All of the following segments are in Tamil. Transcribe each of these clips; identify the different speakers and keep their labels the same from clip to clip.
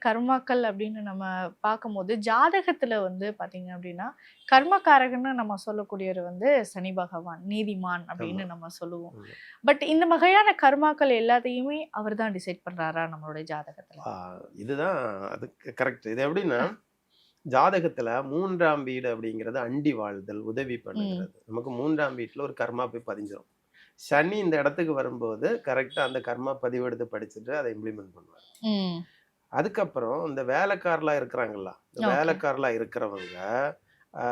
Speaker 1: கர்மாக்கள் அப்படின்னு நம்ம பார்க்கும்போது, ஜாதகத்துல வந்து பார்த்தீங்க அப்படின்னா, கர்மகாரகன்னு நம்ம சொல்லக்கூடியவர் வந்து சனி பகவான், நீதிமான்
Speaker 2: ஆமா,
Speaker 1: அப்படின்னு நம்ம சொல்லுவோம்.
Speaker 2: ஆமா.
Speaker 1: பட் இந்த வகையான கர்மாக்கள் எல்லாத்தையுமே அவர் தான் டிசைட் பண்றாரா நம்மளுடைய ஜாதகத்துல?
Speaker 2: ஆ இதுதான் அதுக்கு கரெக்ட். இது எப்படின்னா, ஜாதகத்துல 3ஆம் வீடு அப்படிங்கிறது அண்டி வாழ்தல், உதவி
Speaker 1: ம்.
Speaker 2: பண்ணுகிறது. நமக்கு 3ஆம் வீட்ல ஒரு கர்மா போய் பதிஞ்சிரும். சனி இந்த இடத்துக்கு வரும்போது, கரெக்ட்டா அந்த கர்மா பதிவெடுத்து படிச்சுட்டு அத இம்ப்ளிமெண்ட் பண்ணுவார்.
Speaker 1: ம்.
Speaker 2: அதுக்கப்புறம் இந்த வேலைக்காரலா இருக்கிறாங்கல்ல, இந்த
Speaker 1: ஓகே.
Speaker 2: வேலைக்காரலா இருக்கிறவங்க, ஆ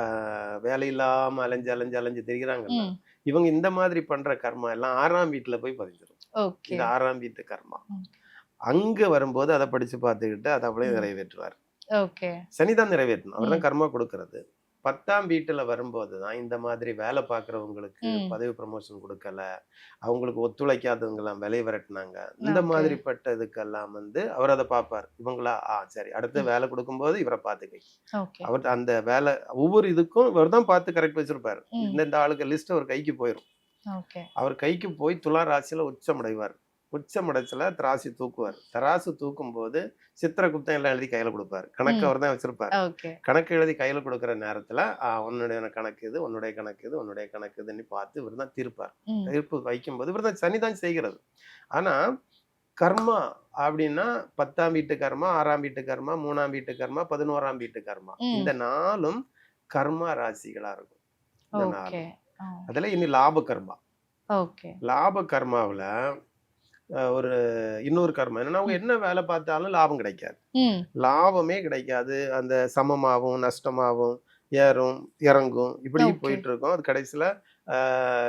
Speaker 2: வேலை இல்லாம அலைஞ்சு, அலைஞ்சு, அலைஞ்சு திரிகிறாங்கல்ல,
Speaker 1: ம்.
Speaker 2: இவங்க இந்த மாதிரி பண்ற கர்மா எல்லாம் 6ஆம் வீட்ல போய் பதிஞ்சிரும்.
Speaker 1: ஓகே.
Speaker 2: இது 6ஆம் வீட்டு கர்மா.
Speaker 1: ம்.
Speaker 2: அங்க வரும்போது அத படிச்சு பார்த்துக்கிட்டு, அத அப்படியே
Speaker 1: ம்.
Speaker 2: நிறைவேற்றுவார்.
Speaker 1: ஓகே.
Speaker 2: சனி தான் நிறைவேற்றணும். அவர் தான்
Speaker 1: ம்.
Speaker 2: கர்மா குடுக்குறது. 10ஆம் வீட்டுல வரும்போது தான் இந்த மாதிரி வேலை பார்க்கிறவங்களுக்கு
Speaker 1: ம்.
Speaker 2: பதவி ப்ரமோஷன் குடுக்கல, அவங்களுக்கு ஒத்துழைக்காதவங்கலாம் வெளிய விரட்டுனாங்க. இந்த
Speaker 1: ஓகே.
Speaker 2: மாதிரிப்பட்ட இதுக்கெல்லாம் வந்து அவர் அத பார்ப்பார். இவங்களா சரி அடுத்து
Speaker 1: ம்.
Speaker 2: வேலை குடுக்கும்போது இவர பார்த்துக்கை.
Speaker 1: ஓகே.
Speaker 2: அவர் அந்த வேலை ஒவ்வொரு இதுக்கும் இவர் தான் பார்த்து கரெக்ட் வச்சிருப்பாரு.
Speaker 1: ம்.
Speaker 2: இந்த இந்த ஆளுக்கு லிஸ்ட் அவர் கைக்கு போயிரும்.
Speaker 1: ஓகே.
Speaker 2: அவர் கைக்கு போய் துலா ராசியில உச்சமடைவார். உச்சமடைச்சல ராசி தூக்குவார். தராசு தூக்கும்போது சித்திரகுப்தன் எல்லாம் எழுதி கையில குடுப்பாரு. கணக்கு
Speaker 1: ம்.
Speaker 2: அவர் தான் வச்சிருப்பாரு.
Speaker 1: ஓகே.
Speaker 2: கணக்கு எழுதி கையில குடுக்குற நேரத்துல, உன்னுடைய கணக்கு இது, உன்னுடைய கணக்கு இது, உன்னுடைய கணக்கு இதுன்னு பார்த்து இவர் தான் தீர்ப்பார்.
Speaker 1: ம்.
Speaker 2: தீர்ப்பு வைக்கும்போது இவர் தான் சனி தான் செய்கிறது. ஆனா, கர்மா அப்டின்னா 10ஆம் வீட்டு கர்மா, 6ஆம் வீட்டு கர்மா, 3ஆம் வீட்டு கர்மா, 11ஆம் வீட்டு கர்மா. இந்த
Speaker 1: ம்.
Speaker 2: 4ம் கர்மா ராசிகளா இருக்கும். இந்த
Speaker 1: ஓகே.
Speaker 2: 4ம்.
Speaker 1: ஓ!
Speaker 2: அதுல இனி லாப கர்மா.
Speaker 1: ஓகே.
Speaker 2: லாப கர்மாவுல ஒரு இன்னொரு கர்மா என்னன்னா, அவங்க
Speaker 1: ம்.
Speaker 2: என்ன வேலை பார்த்தாலும் லாபம் கிடைக்காது.
Speaker 1: ம்.
Speaker 2: லாபமே கிடைக்காது. அந்த சமமாவும், நஷ்டமாவும், ஏறும், இறங்கும். இப்படி
Speaker 1: ஓகே.
Speaker 2: போயிட்டுருக்கும். அது கடைசியில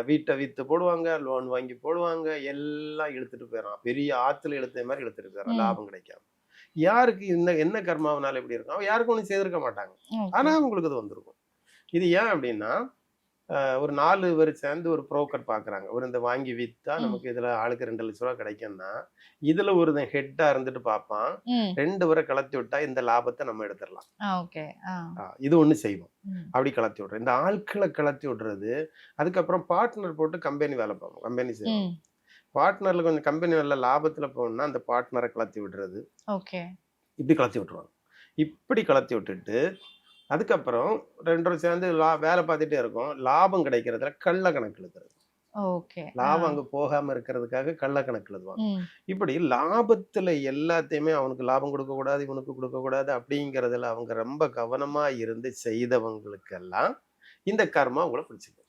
Speaker 2: வீட்ட வித்து போடுவாங்க, லோன் வாங்கி போடுவாங்க. எல்லாம் இழுத்துட்டு போயிர்றான். பெரிய ஆத்துல இழுத்த மாரி இழுத்துட்டு போயிர்றான்.
Speaker 1: ம்.
Speaker 2: லாபம் கிடைக்காம. யாருக்கு இந்த என்ன கர்மாவனால இப்படி இருக்கும்? அவன் யாருக்கும் ஒண்ணும் செய்திருக்க மாட்டாங்க.
Speaker 1: ஓகே.
Speaker 2: ஆனா அவங்களுக்கு அது வந்திருக்கும். இது ஏன் அப்படின்னா, ஒரு 4 பேர் சேர்ந்து ஒரு புரோக்கர் பார்க்குறாங்க. ஒரு இந்த வாங்கி வித்தா
Speaker 1: ம்.
Speaker 2: நமக்கு இதுல ஆளுக்கு 2,00,000 கிடைக்கும்னா, இதுல ஒருத்தன் ஹெட்டா இருந்துட்டு பார்ப்பான்.
Speaker 1: ம்.
Speaker 2: 2 பேர கலத்தி விட்டா இந்த லாபத்த நம்ம எடுத்துறலாம்.
Speaker 1: ஓகே. ஆ.
Speaker 2: இது ஒண்ணு செய்வோம்.
Speaker 1: ம்.
Speaker 2: அப்படி கலத்தி விடுறோம். இந்த ஆட்கள கலத்தி விடுறது, அதுக்கப்புறம் பார்ட்னர் போட்டு கம்பெனி வேல பார்ப்போம். கம்பெனி செய்வோம்.
Speaker 1: ம்.
Speaker 2: பார்ட்னர்ல கொஞ்சம் கம்பெனி நல்ல லாபத்துல போணும்னா, அந்த பார்ட்னர கலத்தி விடுறது.
Speaker 1: ஓகே.
Speaker 2: இப்படி கலத்தி விட்டுருவாங்க. இப்படி கலத்தி விட்டுட்டு, அதுக்கப்புறம் 2 பேரும் சேர்ந்து வேல பார்த்துட்டே இருக்கோம். லாபம் கிடைக்கிறதுல கள்ள கணக்கு எழுதுறது.
Speaker 1: ஓகே. ஆ.
Speaker 2: லாபம் அங்க போகாம இருக்கிறதுக்காக கள்ள கணக்கு எழுதுவாங்க.
Speaker 1: ம்.
Speaker 2: இப்படி லாபத்துல எல்லாத்தையுமே அவனுக்கு லாபம் குடுக்கக்கூடாது, இவனுக்கு குடுக்கக்கூடாது அப்படிங்கிறதுல அவங்க ரொம்ப கவனமா இருந்து செய்தவங்களுக்கெல்லாம் இந்த கர்மா உங்கள பிடிச்சுக்கும்.